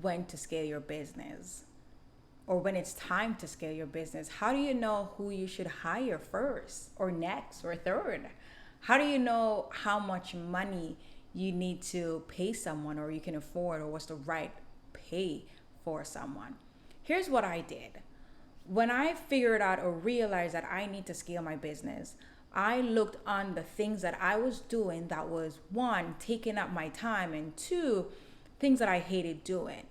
when to scale your business, or when it's time to scale your business? How do you know who you should hire first or next or third? How do you know how much money you need to pay someone or you can afford, or what's the right pay for someone? Here's what I did. When I figured out or realized that I need to scale my business, I looked on the things that I was doing that was, one, taking up my time, and two, things that I hated doing.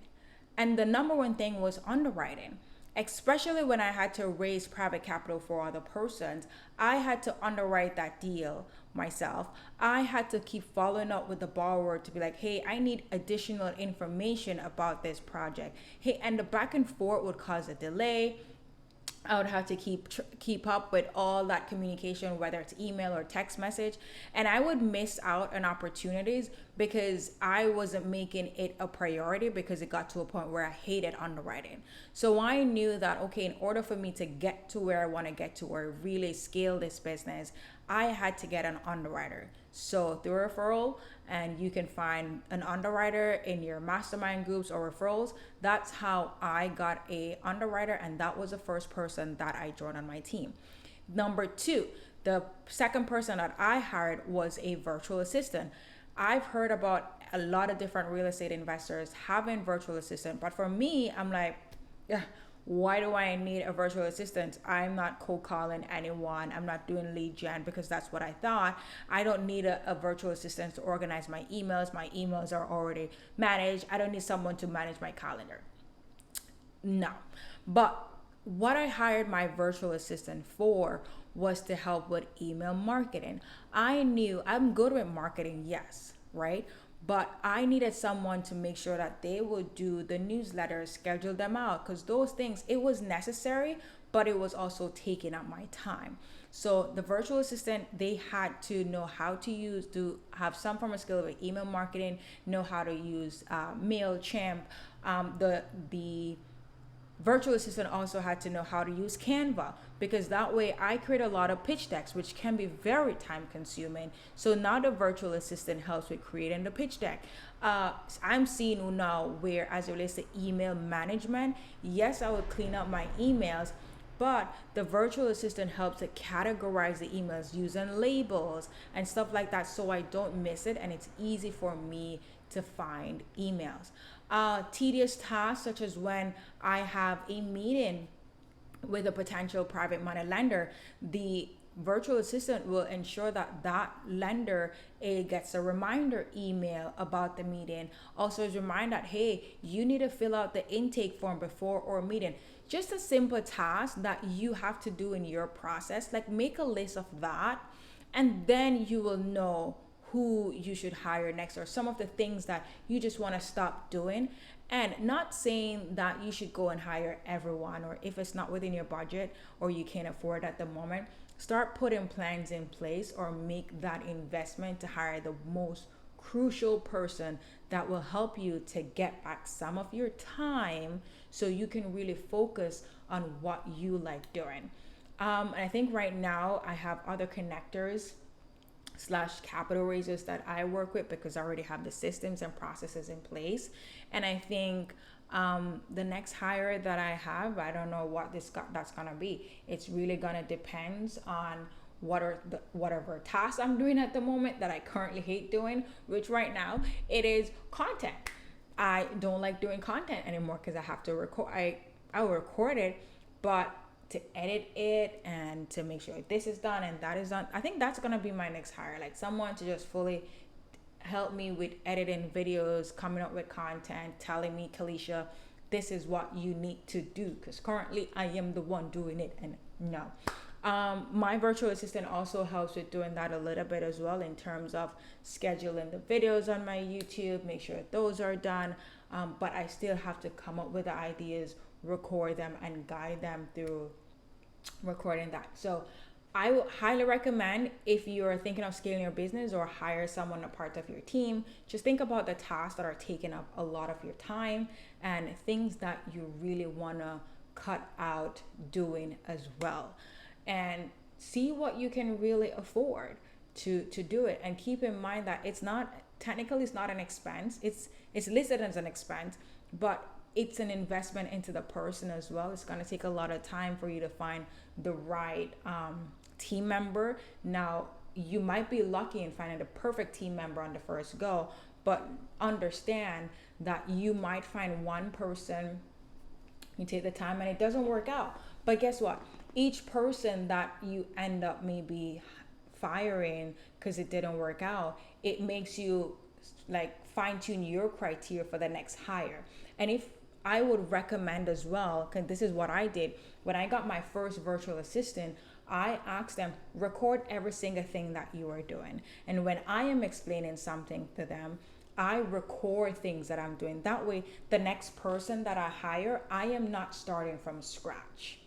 And the number one thing was underwriting. Especially when I had to raise private capital for other persons, I had to underwrite that deal myself. I had to keep following up with the borrower to be like, hey, I need additional information about this project. Hey, and the back and forth would cause a delay. I would have to keep up with all that communication, whether it's email or text message, and I would miss out on opportunities because I wasn't making it a priority, because it got to a point where I hated underwriting. So I knew that, okay, in order for me to get to where I want to get to, or really scale this business, I had to get an underwriter. So through referral, and you can find an underwriter in your mastermind groups or referrals. That's how I got a underwriter, and that was the first person that I joined on my team. Number two, the second person that I hired was a virtual assistant. I've heard about a lot of different real estate investors having virtual assistant, but for me, I'm like, yeah, why do I need a virtual assistant? I'm not cold calling anyone. I'm not doing lead gen because that's what I thought. I don't need a virtual assistant to organize my emails. My emails are already managed. I don't need someone to manage my calendar. No. But what I hired my virtual assistant for was to help with email marketing. I knew I'm good with marketing, yes, right? But I needed someone to make sure that they would do the newsletters, schedule them out, because those things, it was necessary, but it was also taking up my time. So the virtual assistant, they had to know how to have some form of skill with email marketing, know how to use MailChimp. The virtual assistant also had to know how to use Canva, because that way I create a lot of pitch decks, which can be very time consuming. So now the virtual assistant helps with creating the pitch deck. I'm seeing now where, as it relates to email management, yes, I would clean up my emails, but the virtual assistant helps to categorize the emails using labels and stuff like that, so I don't miss it and it's easy for me to find emails. Tedious tasks, such as when I have a meeting with a potential private money lender, the virtual assistant will ensure that that lender gets a reminder email about the meeting. Also, is remind that, hey, you need to fill out the intake form before our meeting. Just a simple task that you have to do in your process. Like, make a list of that, and then you will know who you should hire next, or some of the things that you just want to stop doing. And not saying that you should go and hire everyone, or if it's not within your budget or you can't afford at the moment, start putting plans in place or make that investment to hire the most crucial person that will help you to get back some of your time so you can really focus on what you like doing. And I think right now I have other connectors slash capital raisers that I work with, because I already have the systems and processes in place. And I think the next hire that I have, I don't know what that's gonna be. It's really gonna depend on whatever tasks I'm doing at the moment that I currently hate doing, which right now it is content. I don't like doing content anymore because I have to record. I will record it, but to edit it and to make sure this is done and that is done, I think that's gonna be my next hire. Like, someone to just fully help me with editing videos, coming up with content, telling me, Kalisha, this is what you need to do, because currently I am the one doing it. And no. My virtual assistant also helps with doing that a little bit as well, in terms of scheduling the videos on my YouTube, make sure those are done. But I still have to come up with the ideas, record them, and guide them through recording that. So I would highly recommend, if you're thinking of scaling your business or hire someone a part of your team, just think about the tasks that are taking up a lot of your time and things that you really want to cut out doing as well, and see what you can really afford to do it. And keep in mind that it's not an expense. It's listed as an expense, but it's an investment into the person as well. It's going to take a lot of time for you to find the right team member. Now, you might be lucky in finding the perfect team member on the first go, but understand that you might find one person, you take the time and it doesn't work out. But guess what? Each person that you end up maybe firing because it didn't work out, it makes you like fine tune your criteria for the next hire. And if I would recommend as well, because this is what I did when I got my first virtual assistant, I asked them, record every single thing that you are doing. And when I am explaining something to them, I record things that I'm doing. That way, the next person that I hire, I am not starting from scratch,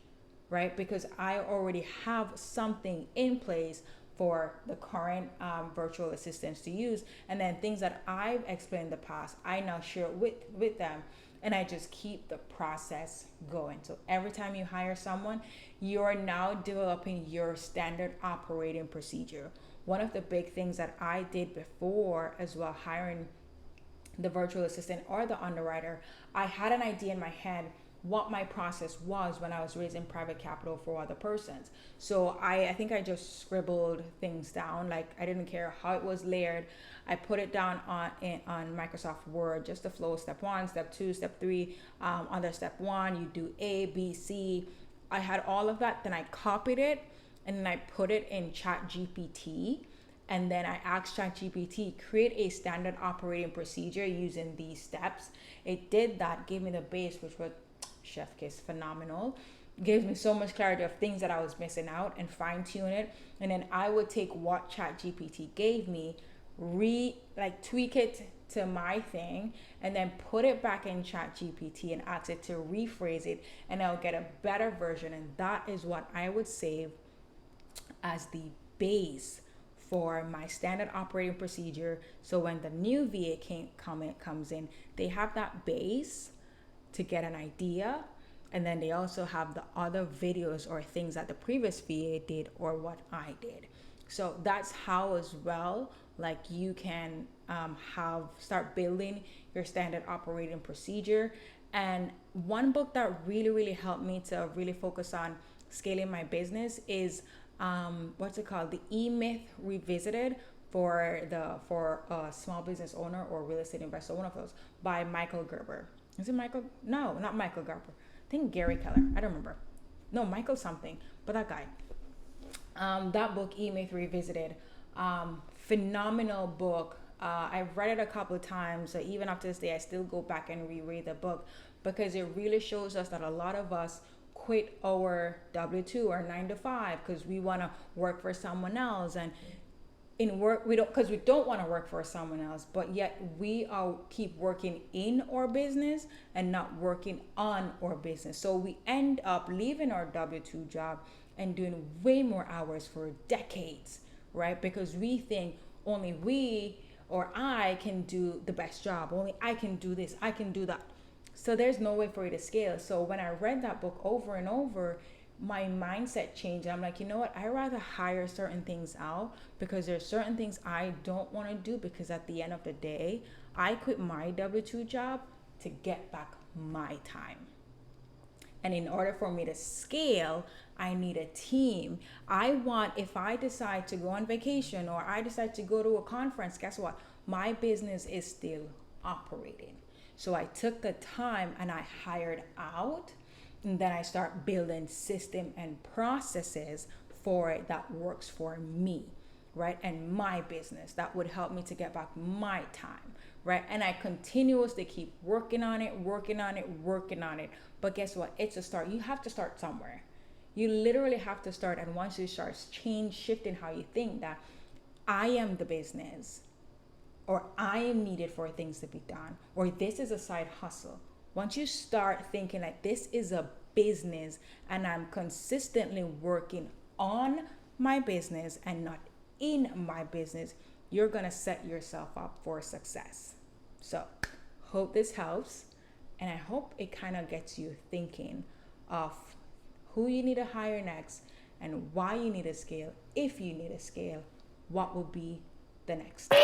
right? Because I already have something in place for the current virtual assistants to use. And then things that I've explained in the past, I now share with them. And I just keep the process going. So every time you hire someone, you're now developing your standard operating procedure. One of the big things that I did before as well, hiring the virtual assistant or the underwriter, I had an idea in my head what my process was when I was raising private capital for other persons. So I think I just scribbled things down. Like, I didn't care how it was layered. I put it down on Microsoft Word, just the flow, step 1, step 2, step 3. Under step 1, you do A, B, C. I had all of that. Then I copied it and then I put it in Chat GPT. And then I asked ChatGPT, create a standard operating procedure using these steps. It did that, gave me the base, which was chef kiss phenomenal. Gave me so much clarity of things that I was missing out and fine tune it. And then I would take what ChatGPT gave me, tweak it to my thing, and then put it back in ChatGPT and ask it to rephrase it, and I'll get a better version. And that is what I would save as the base for my standard operating procedure. So when the new VA comes in, they have that base to get an idea, and then they also have the other videos or things that the previous VA did or what I did. So that's how as well, like, you can start building your standard operating procedure. And one book that really helped me to really focus on scaling my business is what's it called? The E-Myth Revisited for a small business owner or real estate investor, one of those, by Michael Gerber. Is it Michael? No, not Michael Gerber. I think Gary Keller. I don't remember. No, Michael something, but that guy. That book, E-Myth Revisited, phenomenal book. I've read it a couple of times. So even after this day, I still go back and reread the book, because it really shows us that a lot of us quit our W-2 or 9 to 5 because we want to work for someone else, and in work we don't want to work for someone else, but yet we keep working in our business and not working on our business. So we end up leaving our W-2 job and doing way more hours for decades, right? Because we think only we or I can do the best job, only I can do this, I can do that. So there's no way for you to scale. So when I read that book over and over, my mindset changed. I'm like, you know what? I'd rather hire certain things out, because there's certain things I don't want to do, because at the end of the day, I quit my W-2 job to get back my time. And in order for me to scale, I need a team. If I decide to go on vacation or I decide to go to a conference, guess what? My business is still operating. So I took the time and I hired out, and then I start building system and processes for it that works for me, right? And my business that would help me to get back my time, right? And I continuously keep working on it. But guess what? It's a start. You have to start somewhere. You literally have to start. And once you start shifting how you think, that I am the business, or I am needed for things to be done, or this is a side hustle. Once you start thinking like this is a business and I'm consistently working on my business and not in my business, you're going to set yourself up for success. So hope this helps. And I hope it kind of gets you thinking of who you need to hire next and why you need to scale. If you need to scale, what will be the next step?